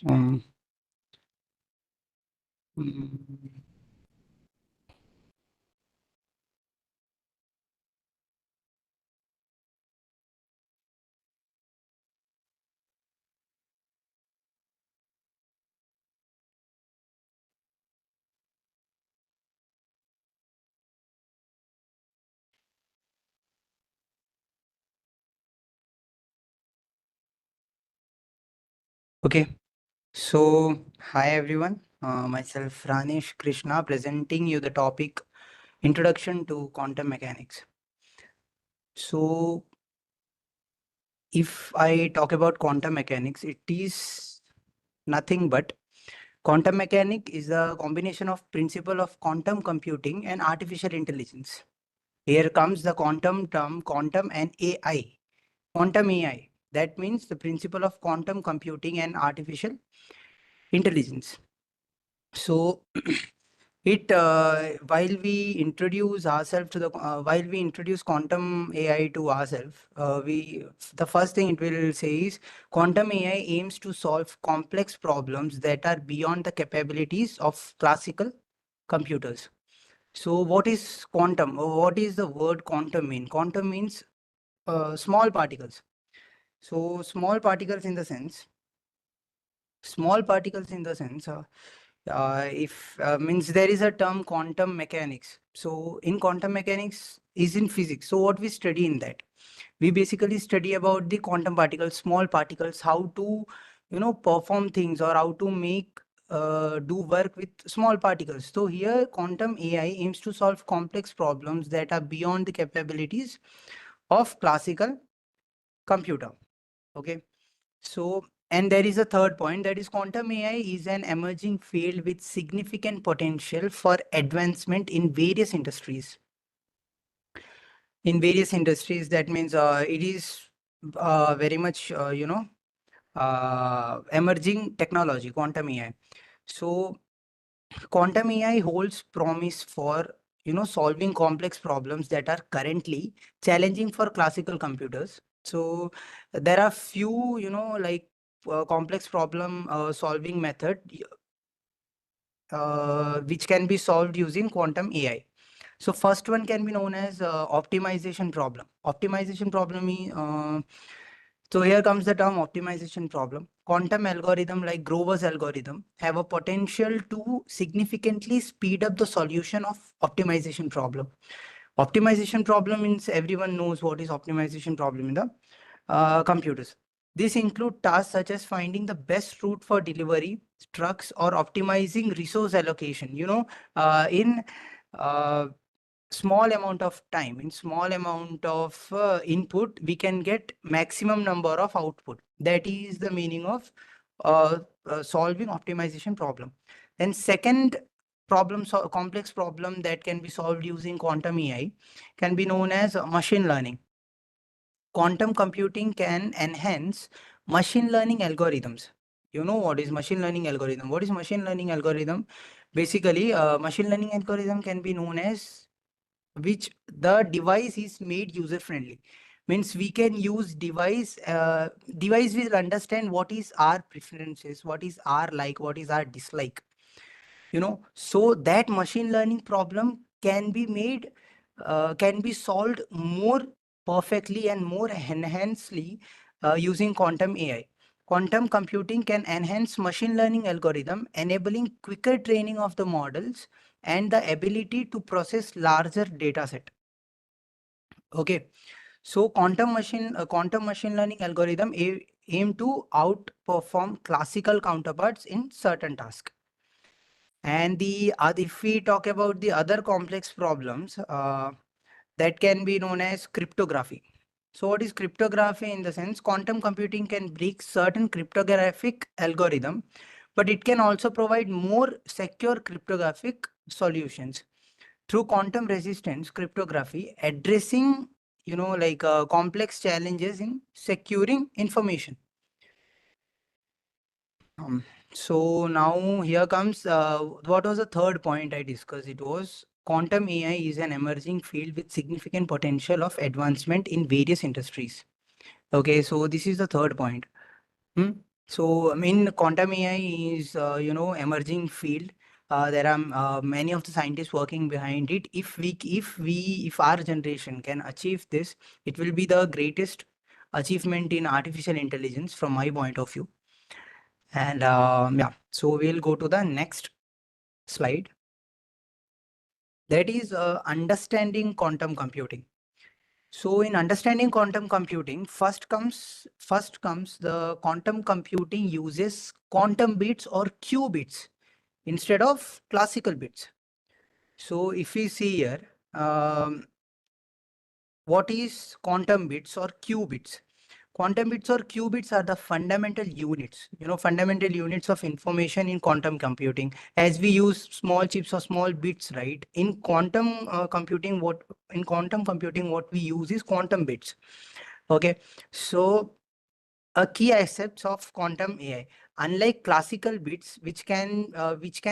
Um, mm, okay, so hi everyone. Myself Ranish Krishna presenting you the topic Introduction to Quantum Mechanics. So, if I talk about quantum mechanics, it is nothing but quantum mechanics is a combination of principle of quantum computing and artificial intelligence. Here comes the quantum term, quantum and AI. Quantum AI. That means the principle of quantum computing and artificial intelligence. So it while we introduce ourselves to the while we introduce quantum AI to ourselves, we the first thing it will say is quantum AI aims to solve complex problems that are beyond the capabilities of classical computers. So what is quantum? What is the word quantum mean? Quantum means small particles. So small particles in the sense if means there is a term quantum mechanics. So in quantum mechanics is in physics. So what we study in that, we basically study about the quantum particles, small particles, how to perform things or how to make do work with small particles. So here quantum AI aims to solve complex problems that are beyond the capabilities of classical computer. Okay, so, and there is a third point, that is quantum AI is an emerging field with significant potential for advancement in various industries. In various industries, that means it is very much, emerging technology, quantum AI. So, quantum AI holds promise for, solving complex problems that are currently challenging for classical computers. So, there are few, like complex problem solving method which can be solved using quantum AI. So first one can be known as optimization problem. Optimization problem is, so here comes the term optimization problem. Quantum algorithm like Grover's algorithm have a potential to significantly speed up the solution of optimization problem. Optimization problem means everyone knows what is optimization problem in the computers. This include tasks such as finding the best route for delivery, trucks, or optimizing resource allocation. In uh, small amount of time, in small amount of input, we can get maximum number of output. That is the meaning of solving optimization problem. Then second complex problem that can be solved using quantum AI can be known as machine learning. Quantum computing can enhance machine learning algorithms. You know what is machine learning algorithm? What is machine learning algorithm? Basically, machine learning algorithm can be known as which the device is made user friendly. Means we can use device will understand what is our preferences, what is our like, what is our dislike. So that machine learning problem can be made can be solved more perfectly and more enhancedly using quantum AI. Quantum computing can enhance machine learning algorithm, enabling quicker training of the models and the ability to process larger data set. Okay, so quantum machine learning algorithm aim to outperform classical counterparts in certain tasks. And if we talk about the other complex problems, that can be known as cryptography. So what is cryptography? In the sense, quantum computing can break certain cryptographic algorithm, but it can also provide more secure cryptographic solutions through quantum resistance cryptography, addressing complex challenges in securing information. Um, so now here comes what was the third point I discussed? It was quantum AI is an emerging field with significant potential of advancement in various industries. Okay, so this is the third point. Hmm? So, I mean, quantum AI is, emerging field. There are many of the scientists working behind it. If our generation can achieve this, it will be the greatest achievement in artificial intelligence from my point of view. And yeah, so we'll go to the next slide. That is understanding quantum computing. So in understanding quantum computing, first comes the quantum computing uses quantum bits or qubits instead of classical bits. So if we see here, what is quantum bits or qubits? Quantum bits or qubits are the fundamental units, fundamental units of information in quantum computing. As we use small chips or small bits, right? In quantum computing, what we use is quantum bits. Okay, so a key aspects of quantum AI. Unlike classical bits, which can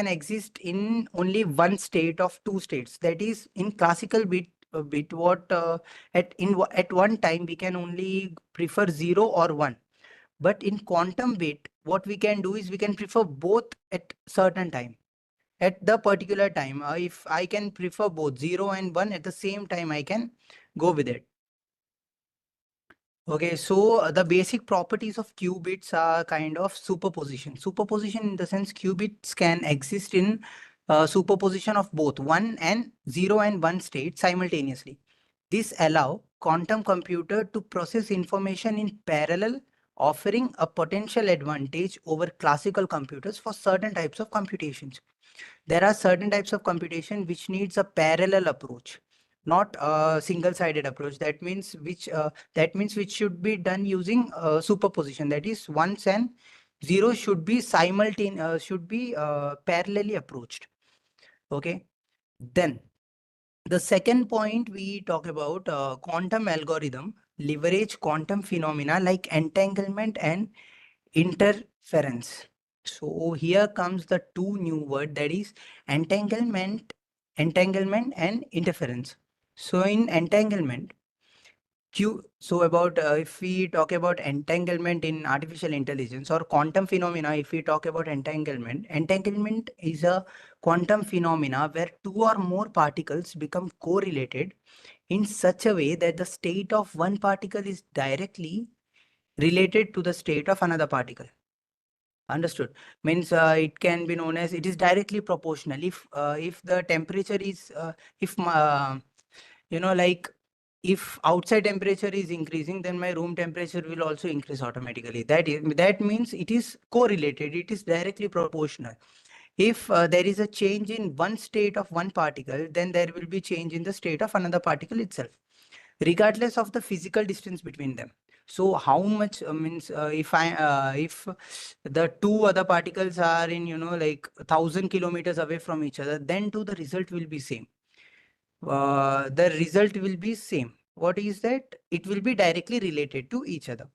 exist in only one state of two states. That is, in classical bit, what at one time we can only prefer 0 or 1. But in quantum bit, what we can do is we can prefer both at certain time. At the particular time, if I can prefer both 0 and 1 at the same time, I can go with it. Okay, so the basic properties of qubits are kind of superposition. Superposition in the sense qubits can exist in superposition of both 1 and 0 and 1 state simultaneously. This allow quantum computer to process information in parallel, offering a potential advantage over classical computers for certain types of computations. There are certain types of computation which needs a parallel approach, not a single-sided approach. That means which should be done using superposition. That is, ones and zeros should be parallelly approached. Okay. Then the second point we talk about quantum algorithm leverage quantum phenomena like entanglement and interference. So here comes the two new word, that is entanglement and interference. So in entanglement, if we talk about entanglement in artificial intelligence or quantum phenomena, if we talk about entanglement is a quantum phenomena where two or more particles become correlated in such a way that the state of one particle is directly related to the state of another particle. Understood. Means it can be known as, it is directly proportional. If the temperature is if like if outside temperature is increasing, then my room temperature will also increase automatically. That means it is correlated. It is directly proportional. If there is a change in one state of one particle, then there will be change in the state of another particle itself, regardless of the physical distance between them. So how much means if the two other particles are in like 1,000 kilometers away from each other, then too the result will be same. The result will be same. What is that? It will be directly related to each other.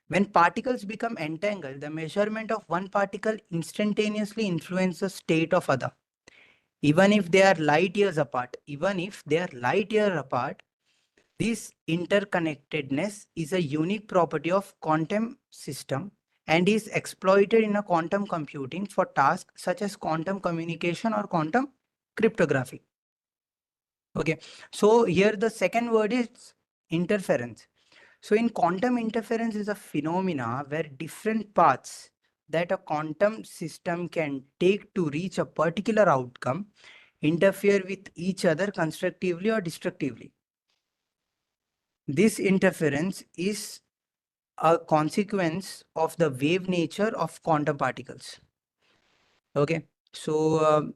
When particles become entangled, the measurement of one particle instantaneously influences the state of other. Even if they are light years apart, this interconnectedness is a unique property of quantum system and is exploited in a quantum computing for tasks such as quantum communication or quantum cryptography. Okay, so here the second word is interference. So in quantum, interference is a phenomena where different paths that a quantum system can take to reach a particular outcome interfere with each other constructively or destructively. This interference is a consequence of the wave nature of quantum particles. Okay, so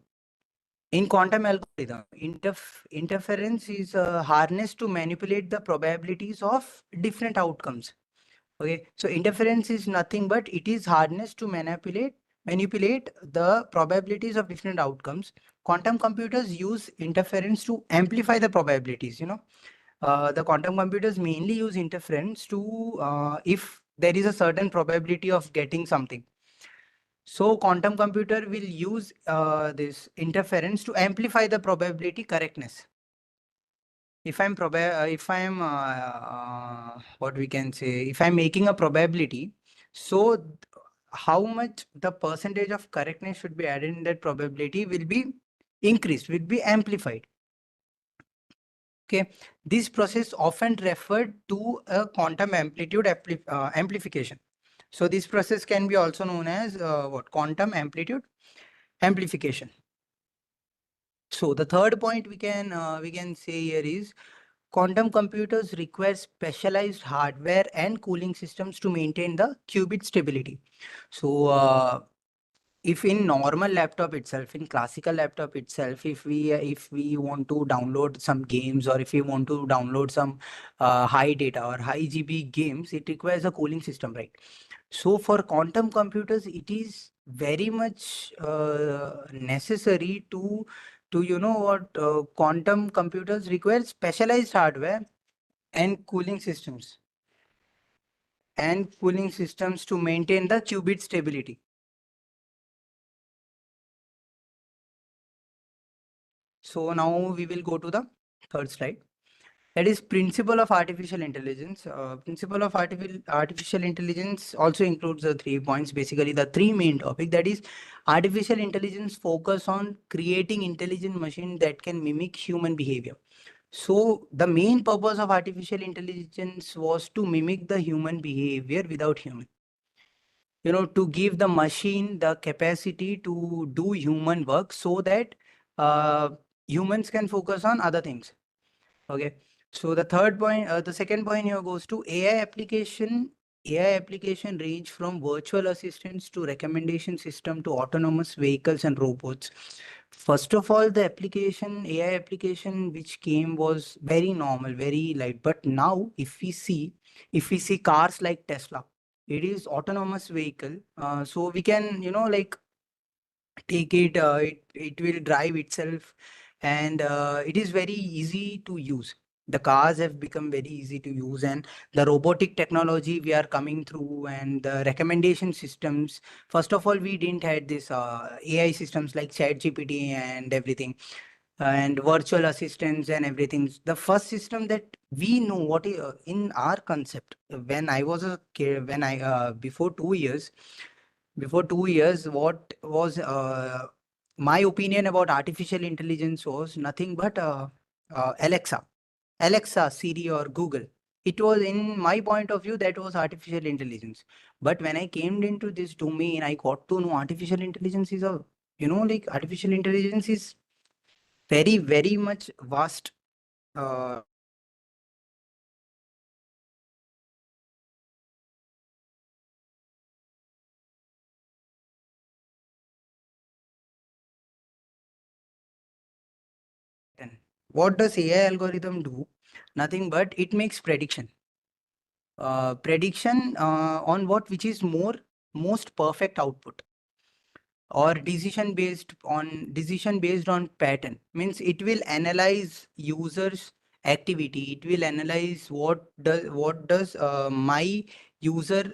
in quantum algorithm, interference is harnessed to manipulate the probabilities of different outcomes. Okay, so interference is nothing but it is harnessed to manipulate the probabilities of different outcomes. Quantum computers use interference to amplify the probabilities. The quantum computers mainly use interference to if there is a certain probability of getting something. So quantum computer will use this interference to amplify the probability correctness. If I'm what we can say, if I'm making a probability, so how much the percentage of correctness should be added in that probability will be increased, will be amplified. Okay, this process often referred to a quantum amplitude amplification. So this process can be also known as what? Quantum amplitude amplification. So the third point we can say here is quantum computers require specialized hardware and cooling systems to maintain the qubit stability. So if in normal laptop itself, in classical laptop itself, if we want to download some games, or if we want to download some high data or high GB games, it requires a cooling system, right? So for quantum computers, it is very much necessary to you know what, quantum computers require specialized hardware and cooling systems to maintain the qubit stability. So now we will go to the third slide. That is principle of artificial intelligence. Principle of artificial intelligence also includes the 3 points, basically the three main topic. That is, artificial intelligence focus on creating intelligent machine that can mimic human behavior. So the main purpose of artificial intelligence was to mimic the human behavior without human. You know, to give the machine the capacity to do human work so that uh, humans can focus on other things. Okay. So the second point here goes to AI application. AI application range from virtual assistants to recommendation system to autonomous vehicles and robots. First of all, the AI application which came was very normal, very light. But now, if we see cars like Tesla, it is autonomous vehicle. So we can, like take it, it will drive itself, and it is very easy to use. The cars have become very easy to use, and the robotic technology we are coming through, and the recommendation systems. First of all, we didn't had this AI systems like ChatGPT and everything, and virtual assistants and everything. The first system that we know in our concept, when I was a kid, when I before 2 years, what was my opinion about artificial intelligence was nothing but Alexa, Siri, or Google. It was, in my point of view, that was artificial intelligence. But when I came into this domain, I got to know artificial intelligence is like artificial intelligence is very, very much vast. Uh, what does AI algorithm do? Nothing but it makes prediction on what which is most perfect output, or decision based on pattern. Means it will analyze users activity, it will analyze what does my user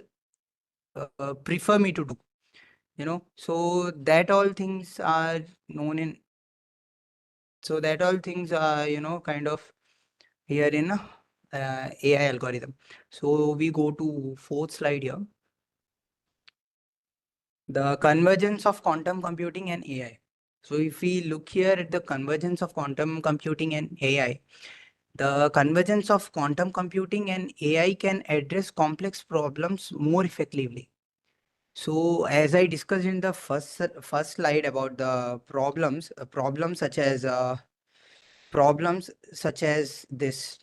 prefer me to do, so that all things are known in so that all things are kind of here in AI algorithm. So we go to fourth slide here. The convergence of quantum computing and AI. So if we look here at the convergence of quantum computing and AI, the convergence of quantum computing and AI can address complex problems more effectively. So as I discussed in the first slide about the problems such as this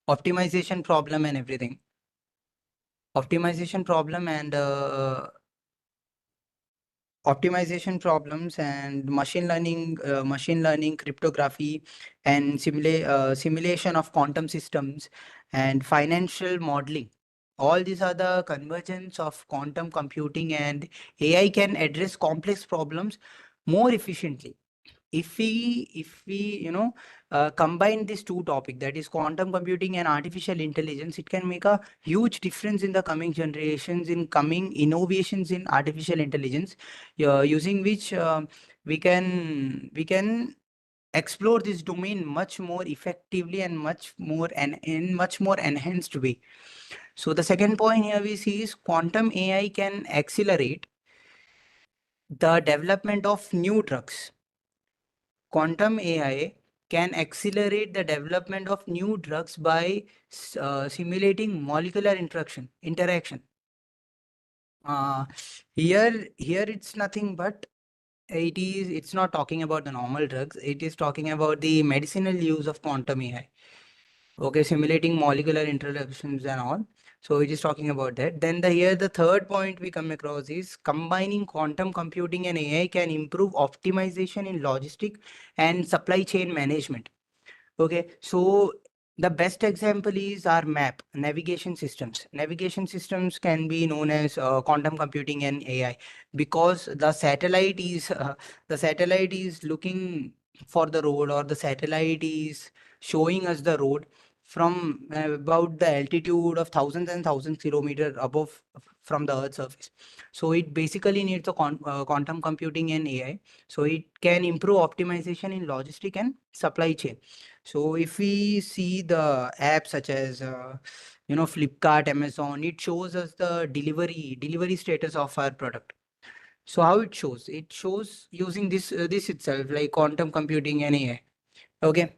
optimization problem and everything, optimization problem and optimization problems and machine learning, cryptography, and simulation of quantum systems and financial modeling. All these are the convergence of quantum computing, and AI can address complex problems more efficiently. If we combine these two topics, that is quantum computing and artificial intelligence, it can make a huge difference in the coming generations, in coming innovations in artificial intelligence, using which we can explore this domain much more effectively and much more and in much more enhanced way. So the second point here we see is quantum AI can accelerate the development of new drugs. Quantum AI can accelerate the development of new drugs by simulating molecular interaction. Uh, here it's nothing but it's not talking about the normal drugs. It is talking about the medicinal use of quantum AI. Okay, simulating molecular interactions and all. So it is talking about that. Then here the third point we come across is combining quantum computing and AI can improve optimization in logistic and supply chain management. Okay, so the best example is our map navigation systems. Navigation systems can be known as quantum computing and AI because the satellite is looking for the road, or the satellite is showing us the road from about the altitude of thousands and thousands kilometers above from the Earth's surface. So it basically needs a quantum computing and AI. So it can improve optimization in logistic and supply chain. So if we see the apps such as Flipkart, Amazon, it shows us the delivery status of our product. So how it shows? It shows using this itself, like quantum computing and AI. Okay.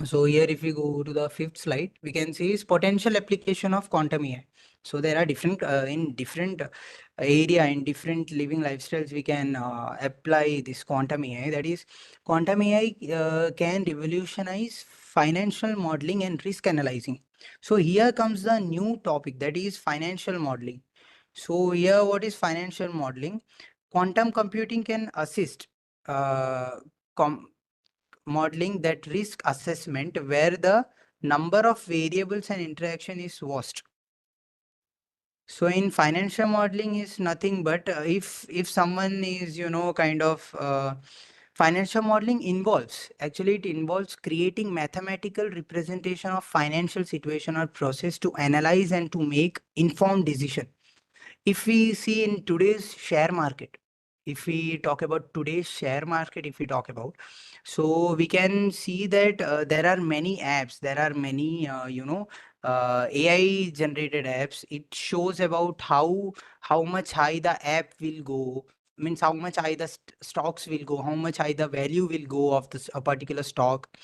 So here, if we go to the fifth slide, we can see is potential application of quantum AI. So there are different in different area in different living lifestyles we can apply this quantum AI. That is, quantum AI can revolutionize financial modeling and risk analyzing. So here comes the new topic, that is financial modeling. So here, what is financial modeling? Quantum computing can assist uh, com modeling that risk assessment where the number of variables and interaction is vast. So in financial modeling is nothing but if someone is kind of financial modeling involves, actually it involves creating mathematical representation of financial situation or process to analyze and to make informed decision. If we see in today's share market, if we talk about today's share market, if we talk about, so we can see that there are many apps, there are many, AI generated apps. It shows about how much high the app will go, means how much high the stocks will go, how much high the value will go of this a particular stock.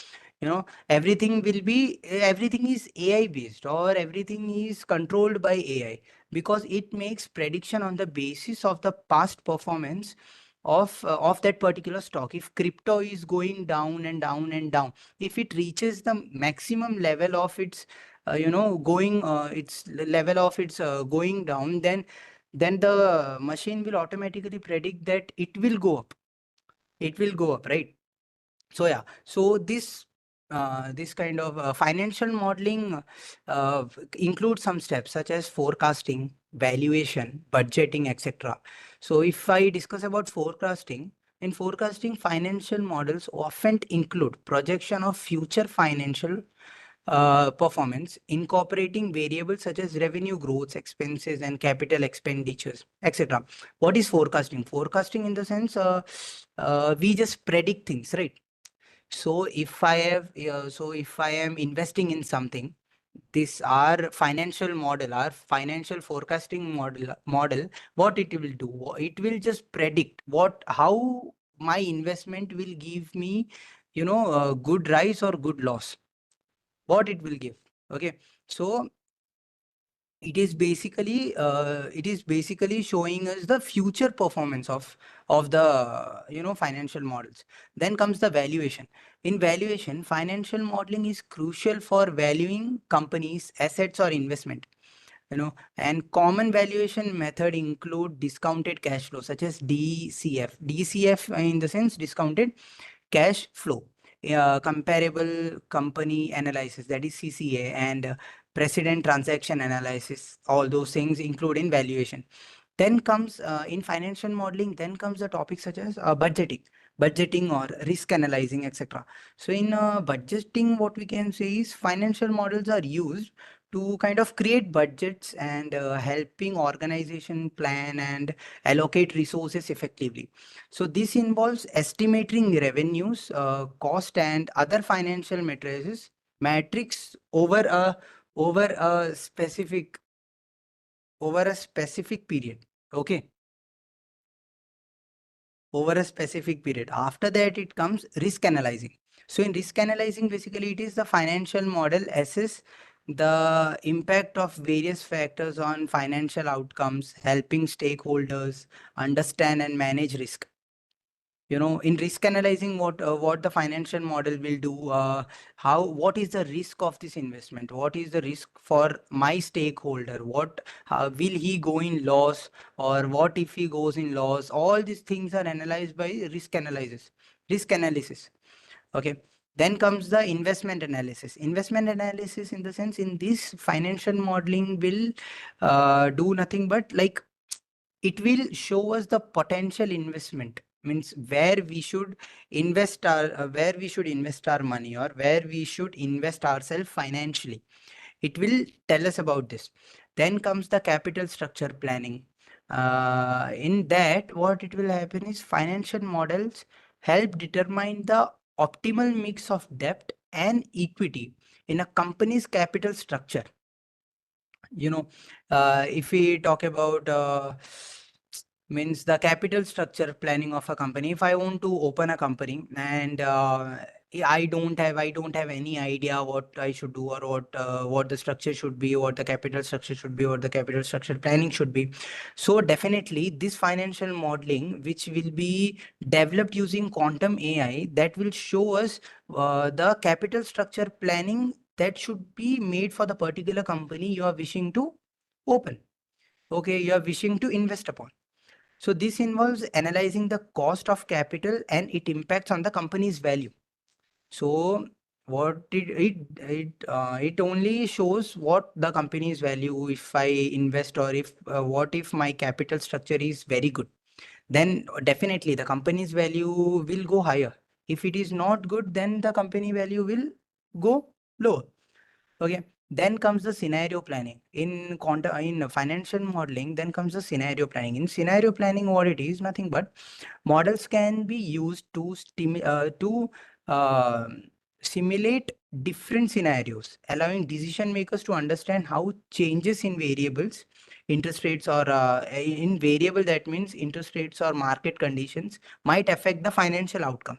Everything is AI based, or everything is controlled by AI, because it makes prediction on the basis of the past performance of that particular stock. If crypto is going down and down and down, if it reaches the maximum level of its level of its going down, then the machine will automatically predict that it will go up, right? So yeah, so this kind of financial modeling includes some steps such as forecasting, valuation, budgeting, etc. So if I discuss about forecasting, in forecasting, financial models often include projection of future financial performance, incorporating variables such as revenue growth, expenses, and capital expenditures, etc. What is forecasting? Forecasting in the sense we just predict things, right? So if I am investing in something, this our financial model, our financial forecasting model, what it will do, it will just predict how my investment will give me, a good rise or good loss, what it will give. Okay, so it is basically showing us the future performance of the financial models. Then comes the valuation. In valuation, financial modeling is crucial for valuing companies assets or investment. And common valuation method include discounted cash flow such as DCF in the sense discounted cash flow, comparable company analysis, that is CCA, and precedent transaction analysis. All those things include in valuation. Then comes in financial modeling, then comes the topics such as budgeting or risk analyzing, etc. So in budgeting, what we can say is financial models are used to kind of create budgets and helping organization plan and allocate resources effectively. So this involves estimating revenues, cost, and other financial metrics over a over a specific period. Okay, over a specific period. After that, it comes risk analyzing. So in risk analyzing, basically it is the financial model assess the impact of various factors on financial outcomes, helping stakeholders understand and manage risk. In risk analyzing, what the financial model will do, what is the risk of this investment, what is the risk for my stakeholder, what will he go in loss, or what if he goes in loss. All these things are analyzed by risk analysis. Okay, then comes the investment analysis in the sense, in this financial modeling will do nothing but like it will show us the potential investment, means where we should invest our money, or where we should invest ourselves financially. It will tell us about this. Then comes the capital structure planning. In that, what it will happen is financial models help determine the optimal mix of debt and equity in a company's capital structure. If we talk about means the capital structure planning of a company. If I want to open a company, and I don't have any idea what I should do, or what the structure should be, what the capital structure should be, what the capital structure planning should be. So definitely this financial modeling, which will be developed using quantum AI, that will show us the capital structure planning that should be made for the particular company you are wishing to open. Okay, you are wishing to invest upon. So this involves analyzing the cost of capital and its impacts on the company's value. So what it only shows what the company's value if I invest, or if what if my capital structure is very good, then definitely the company's value will go higher. If it is not good, then the company value will go lower. Okay, then comes the scenario planning. In financial modeling, then comes the scenario planning. In scenario planning, what it is, nothing but models can be used to uh, simulate different scenarios, allowing decision makers to understand how changes in variables, interest rates, or in variable, that means interest rates or market conditions, might affect the financial outcome.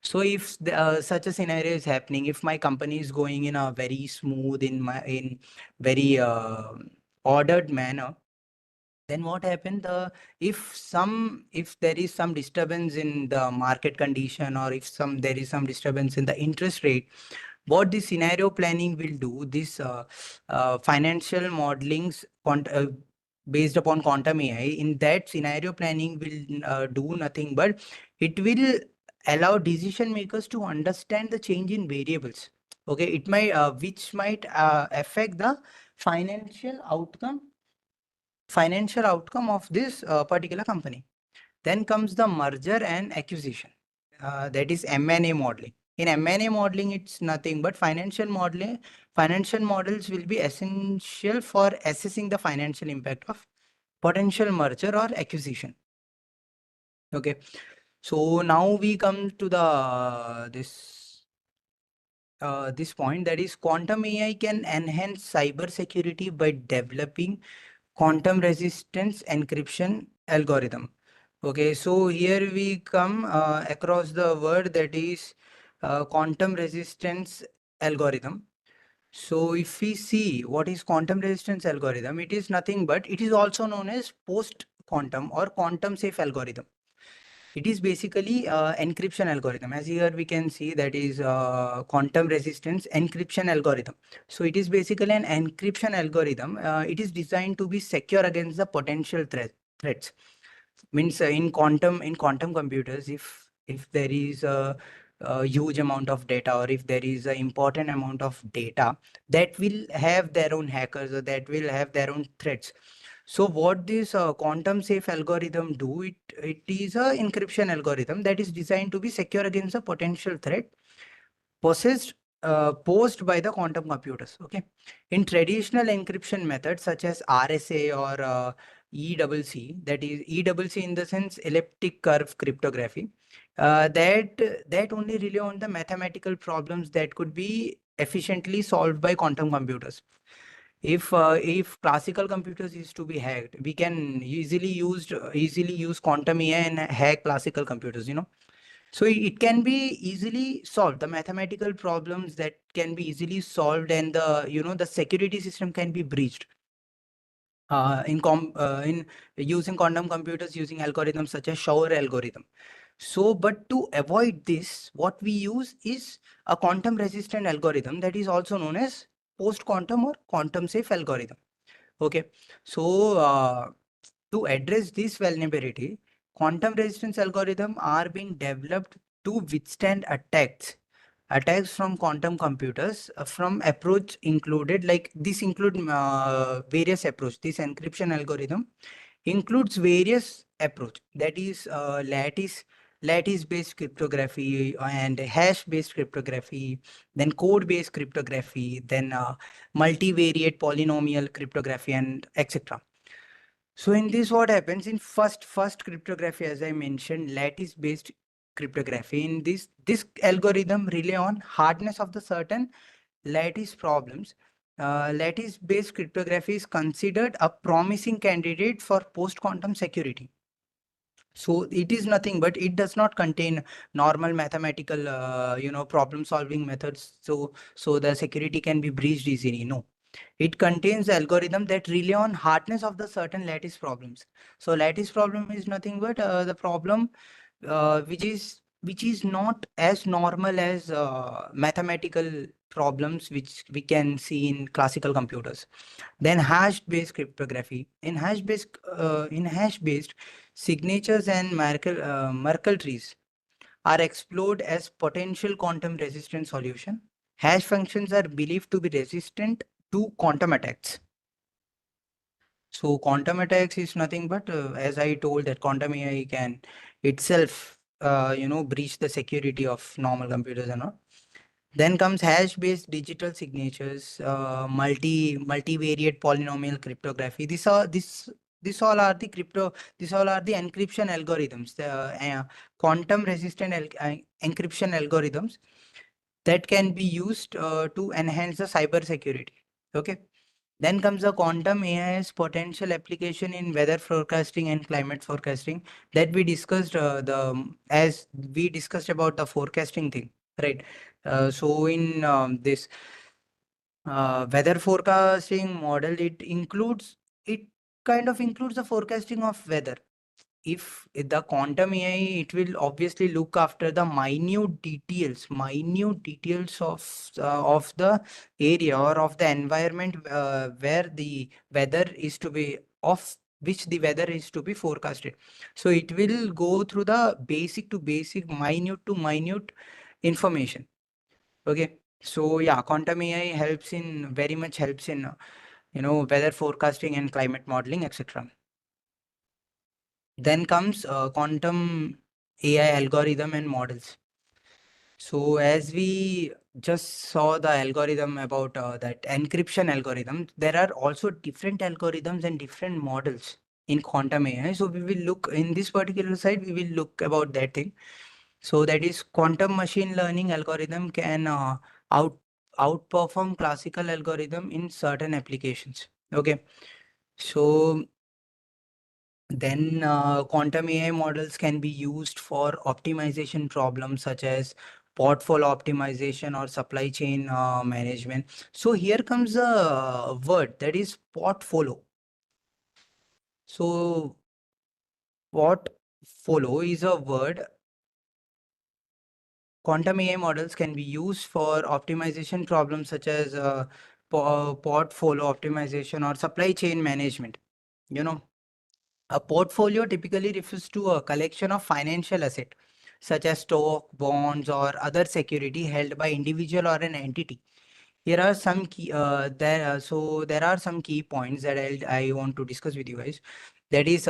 So if such a scenario is happening, if my company is going in a very smooth, in very ordered manner, then what happened? If there is some disturbance in the market condition, or if there is some disturbance in the interest rate, what the scenario planning will do, this financial modelings based upon quantum AI, in that scenario planning will do nothing but it will allow decision makers to understand the change in variables. Okay, it might which might affect the financial outcome of this particular company. Then comes the merger and acquisition, that is M&A modeling. In M&A modeling, it's nothing but financial modeling. Financial models will be essential for assessing the financial impact of potential merger or acquisition. Okay, so now we come to this point, that is quantum AI can enhance cyber security by developing quantum resistance encryption algorithm. Okay, so here we come across the word, that is quantum resistance algorithm. So if we see what is quantum resistance algorithm, it is nothing but it is also known as post quantum or quantum safe algorithm. It is basically encryption algorithm. As here we can see, that is quantum resistance encryption algorithm. So it is basically an encryption algorithm. It is designed to be secure against the potential threats. Means in quantum computers, if there is a huge amount of data, or if there is an important amount of data, that will have their own hackers, or that will have their own threats. So what this quantum safe algorithm do, it is a encryption algorithm that is designed to be secure against a potential threat posed by the quantum computers. Okay, in traditional encryption methods such as RSA or ECC, that is ECC in the sense elliptic curve cryptography, that only rely on the mathematical problems that could be efficiently solved by quantum computers. If classical computers is to be hacked, we can easily use quantum AI and hack classical computers, you know. So it can be easily solved. The mathematical problems that can be easily solved, and the security system can be breached in using quantum computers, using algorithms such as Shor algorithm. So, but to avoid this, what we use is a quantum resistant algorithm that is also known as post quantum or quantum safe algorithm. Okay, so to address this vulnerability, quantum resistance algorithms are being developed to withstand attacks from quantum computers from approach included, like this include various approach. This encryption algorithm includes various approach, that is lattice based cryptography and hash based cryptography, then code based cryptography, then multivariate polynomial cryptography, and etc. So in this, what happens in first cryptography, as I mentioned, lattice based cryptography. In this algorithm rely on hardness of the certain lattice problems. Lattice based cryptography is considered a promising candidate for post quantum security. So it is nothing but it does not contain normal mathematical problem solving methods, so the security can be breached easily. No, it contains algorithm that rely on hardness of the certain lattice problems. So lattice problem is nothing but the problem which is not as normal as mathematical problems which we can see in classical computers. Then hash-based cryptography. In hash-based, signatures and Merkle trees are explored as potential quantum resistant solution. Hash functions are believed to be resistant to quantum attacks. So quantum attacks is nothing but, as I told, that quantum AI can itself, breach the security of normal computers and all. Then comes hash-based digital signatures, multivariate polynomial cryptography. This all are the crypto. These all are the encryption algorithms, the quantum resistant encryption algorithms that can be used to enhance the cyber security. Okay. Then comes the quantum AI's potential application in weather forecasting and climate forecasting that we discussed as we discussed about the forecasting thing, right? So in this weather forecasting model, it kind of includes the forecasting of weather. If the quantum AI, it will obviously look after the minute details of the area or of the environment where the weather is to be of which the weather is to be forecasted. So it will go through the basic to basic, minute to minute information. Okay. So yeah, quantum AI very much helps in weather forecasting and climate modeling, etc. Then comes quantum AI algorithm and models. So as we just saw the algorithm about that encryption algorithm, there are also different algorithms and different models in quantum AI. So we will look in this particular side, we will look about that thing. So that is quantum machine learning algorithm can out outperform classical algorithm in certain applications. Okay. So then quantum AI models can be used for optimization problems such as portfolio optimization or supply chain management. So here comes a word that is portfolio. So portfolio is a word. Quantum AI models can be used for optimization problems such as portfolio optimization or supply chain management. You know, a portfolio typically refers to a collection of financial assets such as stock, bonds, or other security held by individual or an entity. Here are some key there are some key points that I want to discuss with you guys. That is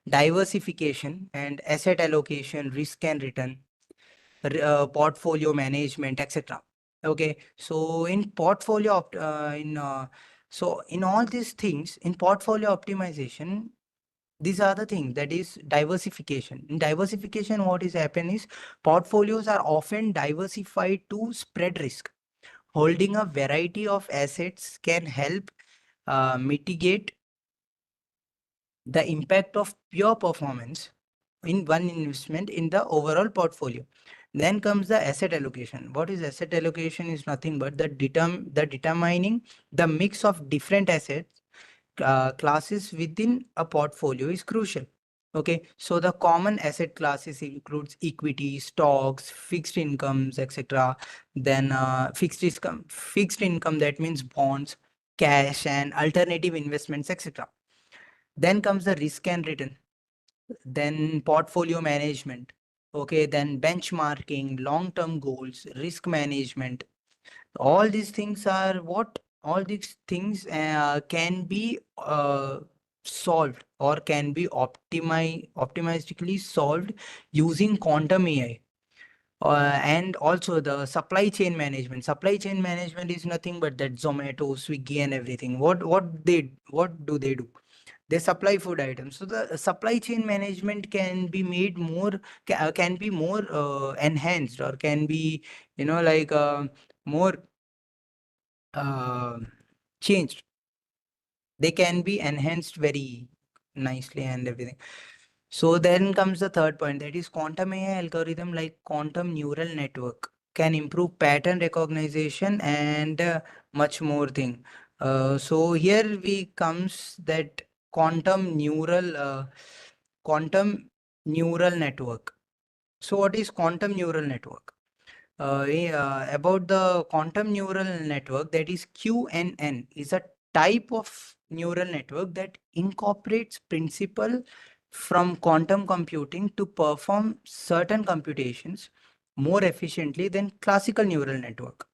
diversification and asset allocation, risk and return, portfolio management, etc. Okay, so in in all these things in portfolio optimization, these are the things, that is diversification. In diversification, what is happen is portfolios are often diversified to spread risk. Holding a variety of assets can help mitigate the impact of pure performance in one investment in the overall portfolio. Then comes the asset allocation. What is asset allocation? Is nothing but the determining the mix of different assets classes within a portfolio is crucial. Okay, so the common asset classes includes equity, stocks, fixed incomes, etc. Then fixed income, that means bonds, cash, and alternative investments, etc. Then comes the risk and return, then portfolio management. Okay, then benchmarking, long-term goals, risk management. All these things are what? All these things can be solved or can be optimistically solved using quantum AI. And also the supply chain management. Supply chain management is nothing but that Zomato, Swiggy, and everything. What do they do? They supply food items. So the supply chain management can be made more, can be more enhanced, or can be, like more uh, changed. They can be enhanced very nicely and everything. So then comes the third point, that is quantum AI algorithm like quantum neural network can improve pattern recognition and much more thing. So here we comes that quantum neural network. So what is quantum neural network? About the quantum neural network, that is QNN, is a type of neural network that incorporates principle from quantum computing to perform certain computations more efficiently than classical neural network.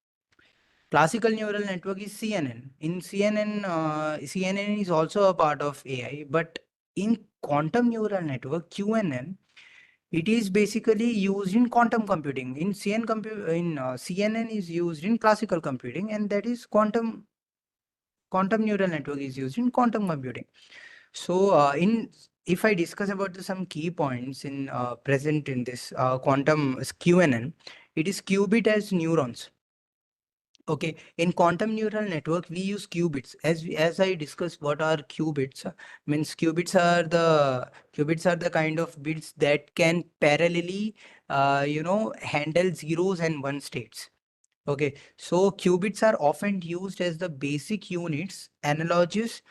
Classical neural network is CNN. In CNN, CNN is also a part of AI, but in quantum neural network, QNN, it is basically used in quantum computing. In CNN is used in classical computing, and that is quantum neural network is used in quantum computing. So, in if I discuss about some key points in present in this quantum QNN, it is qubit as neurons. Okay, in quantum neural network, we use qubits. As I discussed, what are qubits? Means qubits are the kind of bits that can parallelly, handle zeros and one states. Okay, so qubits are often used as the basic units, analogs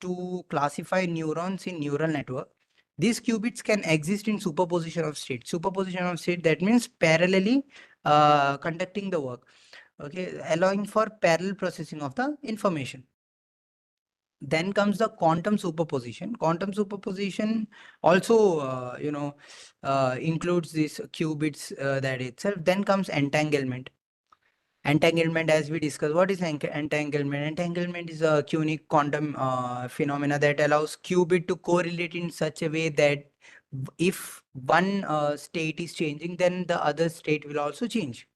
to classify neurons in neural network. These qubits can exist in superposition of state. Superposition of state, that means parallelly conducting the work. Okay, allowing for parallel processing of the information. Then comes the quantum superposition. Quantum superposition also, includes these qubits that itself. Then comes entanglement. Entanglement, as we discussed, what is entanglement? Entanglement is a unique quantum phenomena that allows qubit to correlate in such a way that if one state is changing, then the other state will also change.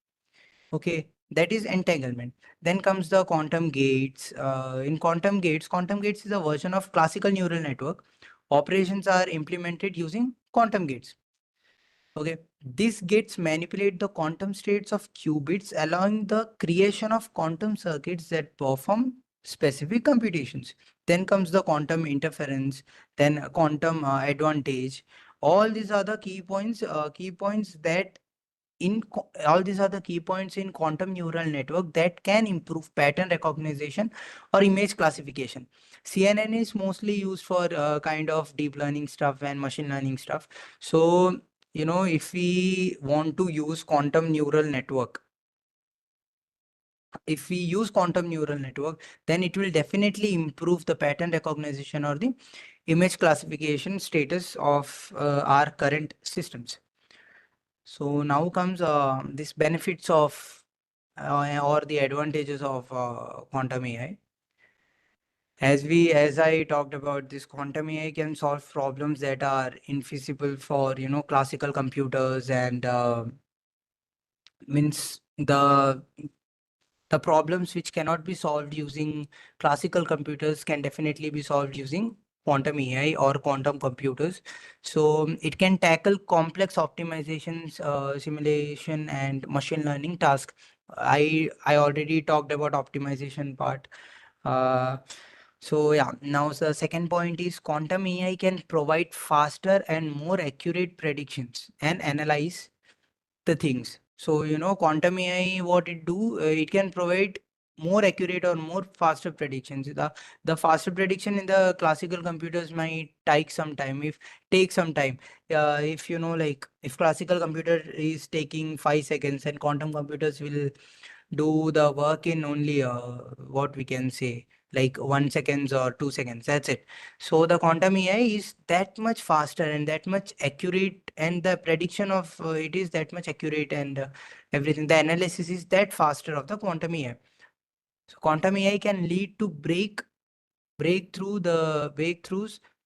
Okay, that is entanglement. Then comes the quantum gates. In quantum gates is a version of classical neural network. Operations are implemented using quantum gates. Okay, these gates manipulate the quantum states of qubits, allowing the creation of quantum circuits that perform specific computations. Then comes the quantum interference, then quantum advantage. All these are the key points that all these are the key points in quantum neural network that can improve pattern recognition or image classification. CNN is mostly used for kind of deep learning stuff and machine learning stuff. So, if we want to use quantum neural network, if we use quantum neural network, then it will definitely improve the pattern recognition or the image classification status of our current systems. So now comes this benefits of or the advantages of quantum AI. As I talked about, this quantum AI can solve problems that are infeasible for classical computers, and means the problems which cannot be solved using classical computers can definitely be solved using quantum AI or quantum computers. So it can tackle complex optimizations, simulation, and machine learning tasks I already talked about optimization part. Uh, so yeah, now the second point is quantum AI can provide faster and more accurate predictions and analyze the things. So, quantum AI, what it do, it can provide more accurate or more faster predictions. The faster prediction in the classical computers might take some time. If like if classical computer is taking 5 seconds, and quantum computers will do the work in only what we can say like 1 seconds or 2 seconds. That's it. So the quantum AI is that much faster and that much accurate, and the prediction of it is that much accurate, and everything. The analysis is that faster of the quantum AI. So quantum AI can lead to breakthroughs,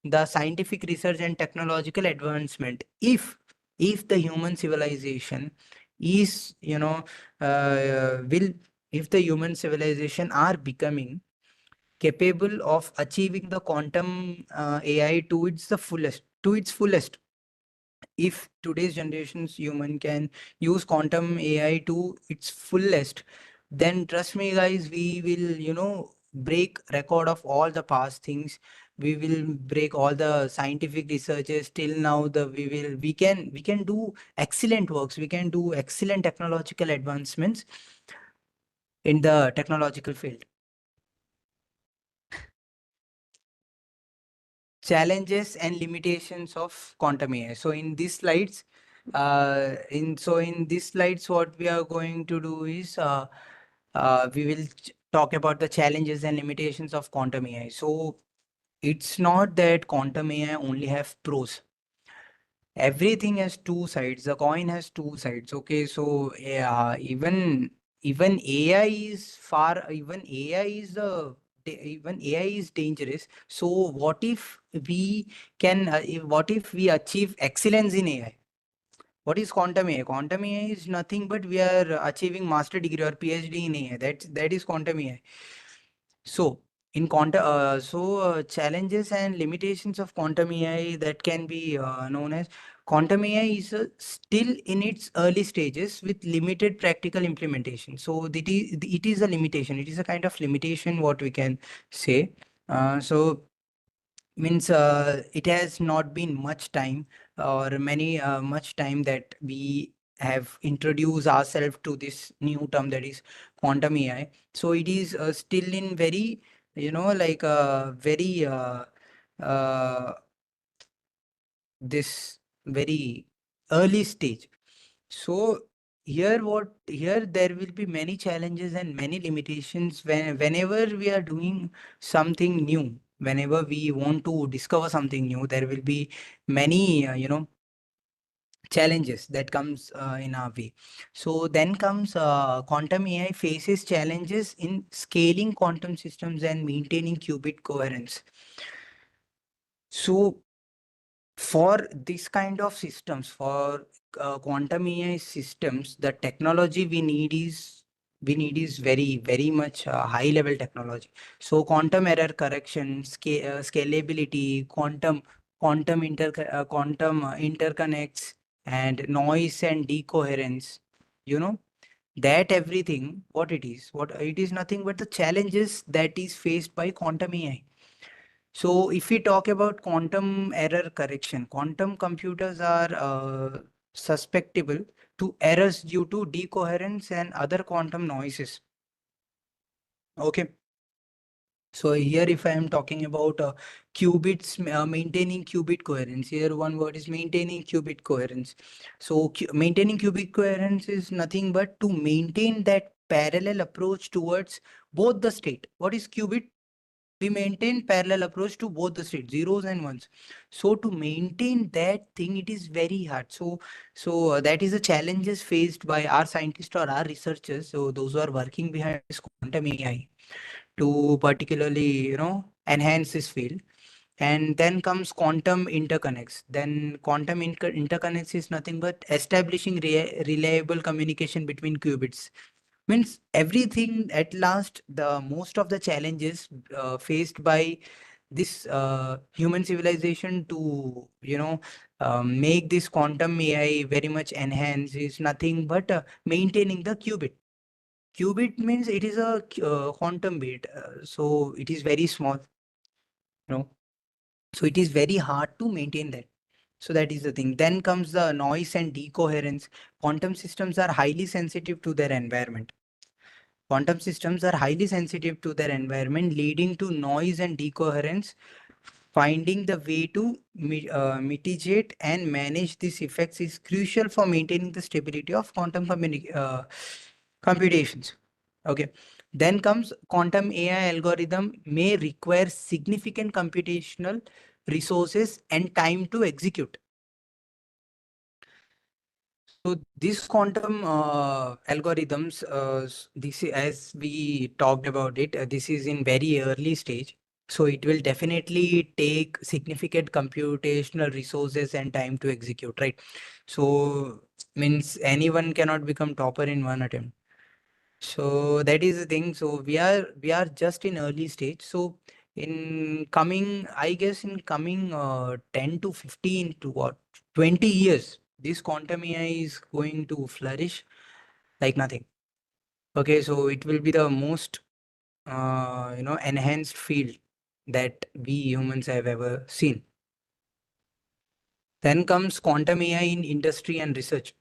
the scientific research and technological advancement, if the human civilization is will if the human civilization are becoming capable of achieving the quantum AI to its fullest. If today's generation's human can use quantum AI to its fullest, then trust me, guys, we will, break record of all the past things. We will break all the scientific researches till now. We can do excellent works. We can do excellent technological advancements in the technological field. Challenges and limitations of quantum AI. So in these slides, what we are going to do is we will talk about the challenges and limitations of quantum AI. So it's not that quantum AI only have pros. Everything has two sides. The coin has two sides. Okay, so yeah, even AI is far. Even AI is dangerous. So what if we achieve excellence in AI? What is quantum AI? Quantum AI is nothing but we are achieving master degree or PhD in AI. That is quantum AI. So, challenges and limitations of quantum AI that can be known as quantum AI is still in its early stages with limited practical implementation. So, it is a limitation. It is a kind of limitation, what we can say. So, means it has not been much time or many much time that we have introduced ourselves to this new term, that is quantum AI. So it is still in very like very uh, this very early stage. So here there will be many challenges and many limitations whenever we are doing something new. Whenever we want to discover something new, there will be many challenges that comes in our way. So then comes quantum AI faces challenges in scaling quantum systems and maintaining qubit coherence. So for this kind of systems, for quantum AI systems, the technology we need is very, very much high level technology. So quantum error correction, scalability, quantum interconnects, and noise and decoherence. You know that everything, what it is nothing but the challenges that is faced by quantum AI. So if we talk about quantum error correction, quantum computers are susceptible to errors due to decoherence and other quantum noises. Okay. So here, if I am talking about maintaining qubit coherence, here one word is maintaining qubit coherence. So maintaining qubit coherence is nothing but to maintain that parallel approach towards both the state. What is qubit? We maintain parallel approach to both the states, zeros and ones. So to maintain that thing, it is very hard. So that is the challenges faced by our scientists or our researchers. So those who are working behind this quantum AI to particularly, enhance this field. And then comes quantum interconnects. Then quantum interconnects is nothing but establishing reliable communication between qubits. Means everything at last, the most of the challenges faced by this human civilization to make this quantum AI very much enhanced is nothing but maintaining the qubit. Qubit means it is a quantum bit, so it is very small, you know. So it is very hard to maintain that. So that is the thing. Then comes the noise and decoherence. Quantum systems are highly sensitive to their environment. Quantum systems are highly sensitive to their environment, leading to noise and decoherence. Finding the way to mitigate and manage these effects is crucial for maintaining the stability of quantum computations. Okay. Then comes quantum AI algorithm may require significant computational resources and time to execute. So these quantum algorithms, as we talked about it, this is in very early stage. So it will definitely take significant computational resources and time to execute, right? So means anyone cannot become topper in one attempt. So that is the thing. So we are just in early stage. So in coming, I guess in coming 10 to 15 to what 20 years, this quantum AI is going to flourish like nothing. Okay, so it will be the most enhanced field that we humans have ever seen. Then comes quantum AI in industry and research.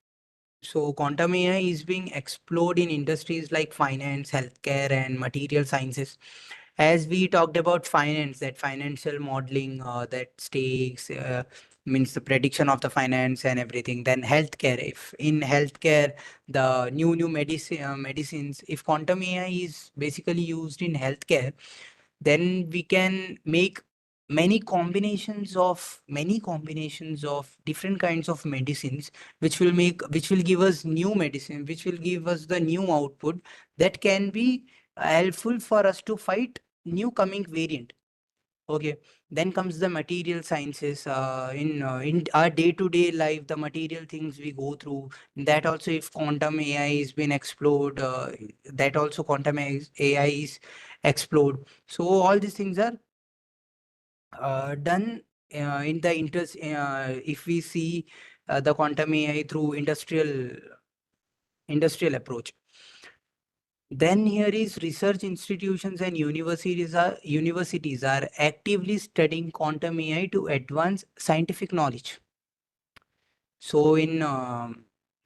So quantum AI is being explored in industries like finance, healthcare, and material sciences. As we talked about finance, that financial modeling, that stakes, means the prediction of the finance and everything. Then healthcare, if in healthcare, the new medicines, if quantum AI is basically used in healthcare, then we can make many combinations of different kinds of medicines, which will give us new medicine, which will give us the new output that can be helpful for us to fight new coming variant. Okay, then comes the material sciences. In our day-to-day life, the material things we go through, that also if quantum AI is been explored, that also quantum AI is explored. So all these things are done in the interest. If we see the quantum AI through industrial approach. Then here is research institutions and universities are actively studying quantum AI to advance scientific knowledge. So in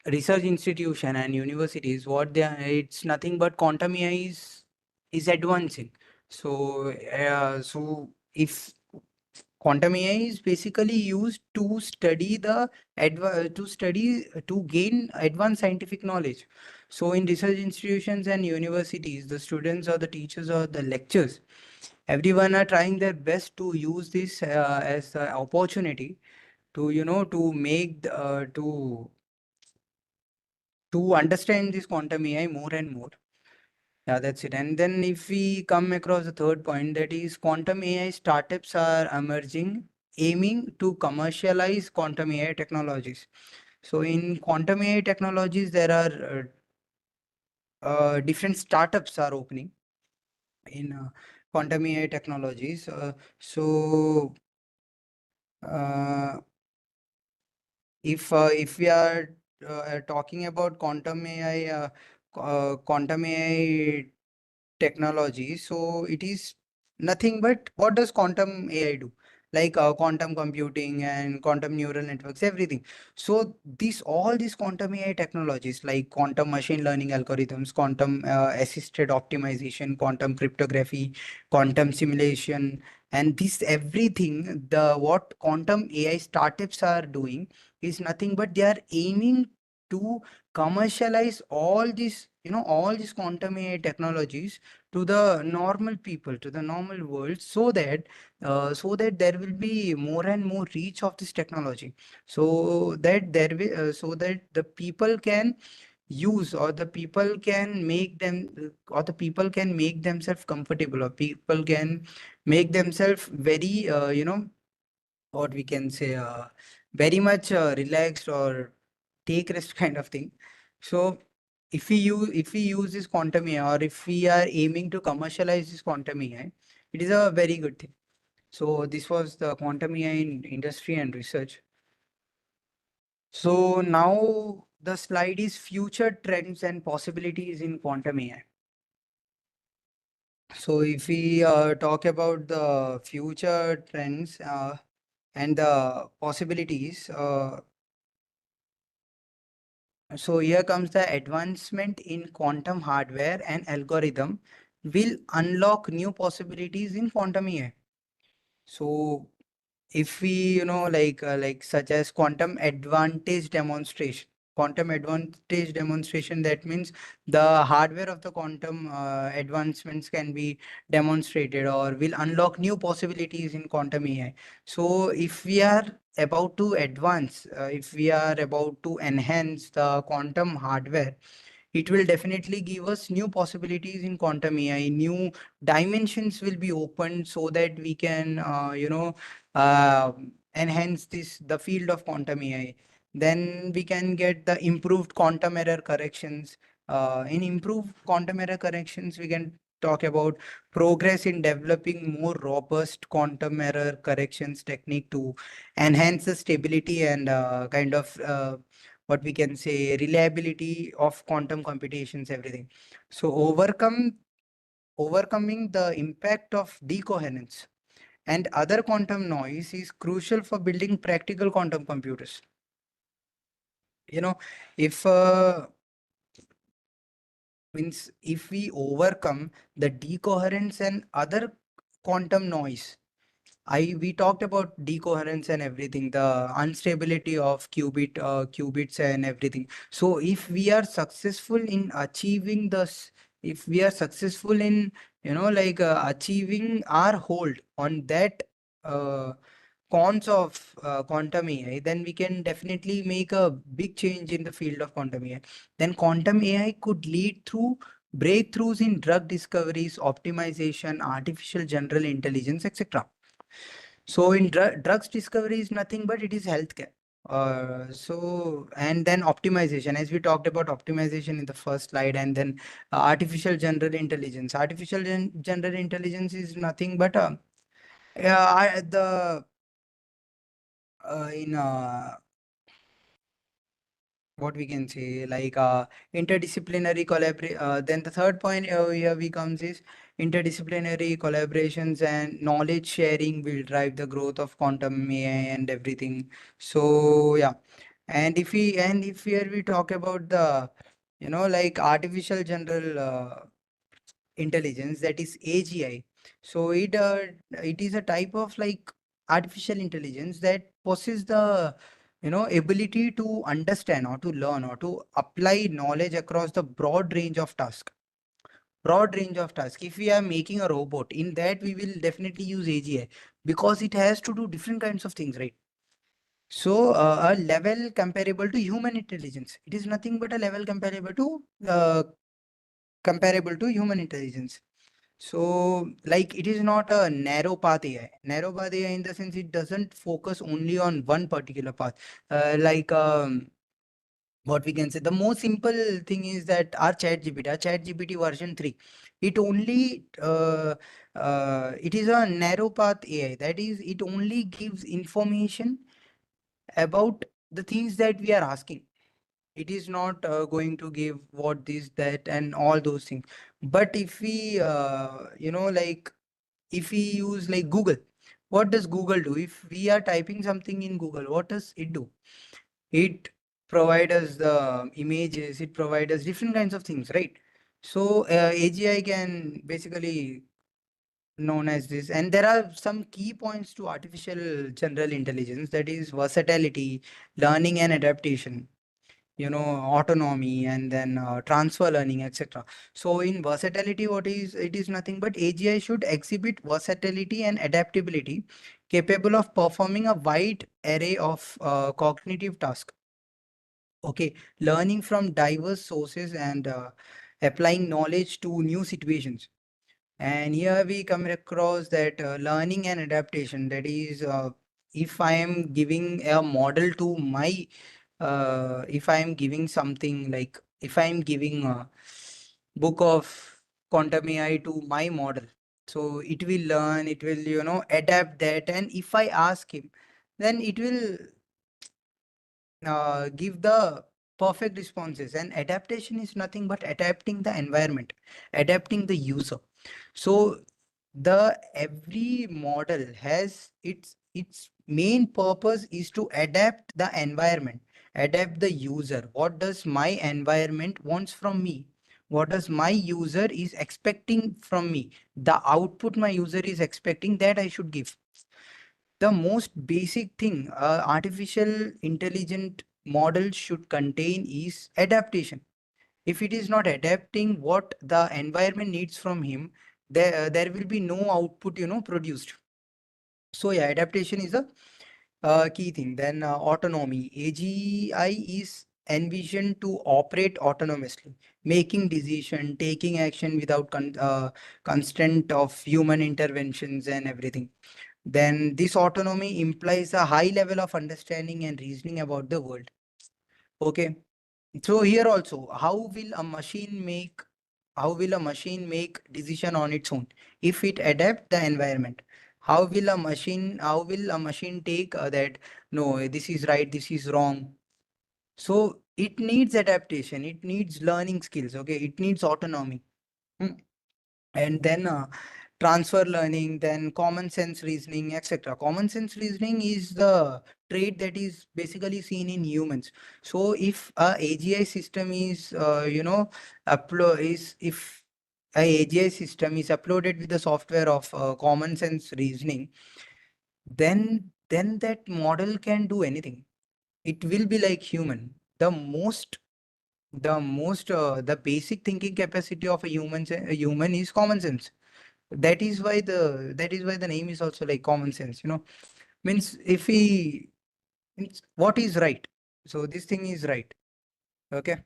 research institution and universities, what they are, it's nothing but quantum AI is advancing. So if quantum AI is basically used to study to gain advanced scientific knowledge. So in research institutions and universities, the students or the teachers or the lectures, everyone are trying their best to use this as an opportunity to to make to understand this quantum AI more and more. Yeah, that's it. And then if we come across the third point, that is quantum AI startups are emerging, aiming to commercialize quantum AI technologies. So in quantum AI technologies, there are different startups are opening in quantum AI technologies. So uh, if we are talking about quantum AI technology. So it is nothing but what does quantum AI do? Like quantum computing and quantum neural networks, everything. So all these quantum AI technologies like quantum machine learning algorithms, quantum assisted optimization, quantum cryptography, quantum simulation, and this everything, the what quantum AI startups are doing is nothing but they are aiming to commercialize all these quantum AI technologies to the normal people, to the normal world, so that there will be more and more reach of this technology, so that the people can use, or the people can make them, or the people can make themselves comfortable, or people can make themselves very what we can say very much relaxed or take rest kind of thing. So if we use this quantum AI, or if we are aiming to commercialize this quantum AI, it is a very good thing. So this was the quantum AI in industry and research. So now the slide is future trends and possibilities in quantum AI. So if we talk about the future trends and the possibilities, so here comes the advancement in quantum hardware and algorithm will unlock new possibilities in quantum AI. So if we like such as quantum advantage demonstration, that means the hardware of the quantum advancements can be demonstrated or will unlock new possibilities in quantum AI. So if we are about to advance, if we are about to enhance the quantum hardware, it will definitely give us new possibilities in quantum AI. New dimensions will be opened so that we can, uh, enhance the field of quantum AI. Then we can get the improved quantum error corrections. In improved quantum error corrections, we can talk about progress in developing more robust quantum error corrections technique to enhance the stability and kind of what we can say reliability of quantum computations, everything. So overcoming the impact of decoherence and other quantum noise is crucial for building practical quantum computers. You know, if means if we overcome the decoherence and other quantum noise, we talked about decoherence and everything, the instability of qubits and everything. So if we are successful in achieving this, if we are successful in achieving our hold on that uh, cons of quantum AI, then we can definitely make a big change in the field of quantum AI. Then quantum AI could lead through breakthroughs in drug discoveries, optimization, artificial general intelligence, etc. So in drugs discovery is nothing but it is healthcare. So and then optimization, as we talked about optimization in the first slide, and then artificial general intelligence. General intelligence is nothing but the in what we can say like interdisciplinary collaboration. Then the third point here we comes is interdisciplinary collaborations and knowledge sharing will drive the growth of quantum AI and everything. So yeah, and if here we talk about the artificial general intelligence, that is AGI. So it is a type of like artificial intelligence that possesses the ability to understand or to learn or to apply knowledge across the broad range of tasks. Broad range of tasks. If we are making a robot, in that we will definitely use AGI because it has to do different kinds of things, right? So a level comparable to human intelligence. It is nothing but a level comparable to human intelligence. So, like, it is not a narrow path AI. Narrow path AI in the sense it doesn't focus only on one particular path. What we can say, the most simple thing is that our chat GPT version 3, it only it is a narrow path AI. That is, it only gives information about the things that we are asking. It is not going to give what this that and all those things. But if we if we use like Google, what does Google do? If we are typing something in Google, what does it do? It provide us the images, it provides us different kinds of things, right? So AGI can basically known as this, and there are some key points to artificial general intelligence, that is versatility, learning and adaptation, autonomy, and then transfer learning, etc. So in versatility, what is it is nothing but AGI should exhibit versatility and adaptability, capable of performing a wide array of cognitive tasks. Okay, learning from diverse sources and applying knowledge to new situations. And here we come across that learning and adaptation, that is if I am giving a model to my if I am giving something like, if I am giving a book of quantum AI to my model, so it will learn, it will adapt that, and if I ask him, then it will give the perfect responses. And adaptation is nothing but adapting the environment, adapting the user. So the every model has its main purpose is to adapt the environment, adapt the user. What does my environment wants from me? What does my user is expecting from me? The output my user is expecting, that I should give. The most basic thing artificial intelligent model should contain is adaptation. If it is not adapting what the environment needs from him, there will be no output, produced. So yeah, adaptation is a key thing. Then autonomy. AGI is envisioned to operate autonomously, making decision, taking action without constraint of human interventions and everything. Then this autonomy implies a high level of understanding and reasoning about the world. Okay. So here also, how will a machine make decision on its own if it adapt the environment? How will a machine take that, no, this is right, this is wrong? So it needs adaptation, it needs learning skills, okay, it needs autonomy. Hmm. And then transfer learning, then common sense reasoning, etc. Common sense reasoning is the trait that is basically seen in humans. So if a AGI system is if a AGI system is uploaded with the software of common sense reasoning, then that model can do anything. It will be like human. The basic thinking capacity of a human is common sense. That is why the name is also like common sense, means if we means what is right, so this thing is right. Okay.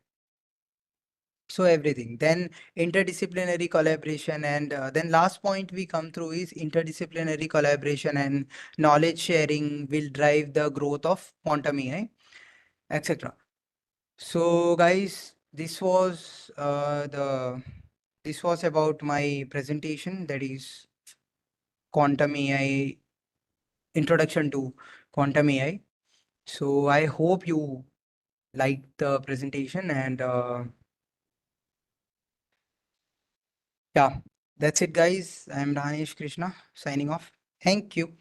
So everything, then interdisciplinary collaboration, and then last point we come through is interdisciplinary collaboration and knowledge sharing will drive the growth of quantum AI, etc. So guys, this was about my presentation, that is quantum AI, introduction to quantum AI. So I hope you liked the presentation, and yeah, that's it guys. I'm Dhanesh Krishna signing off. Thank you.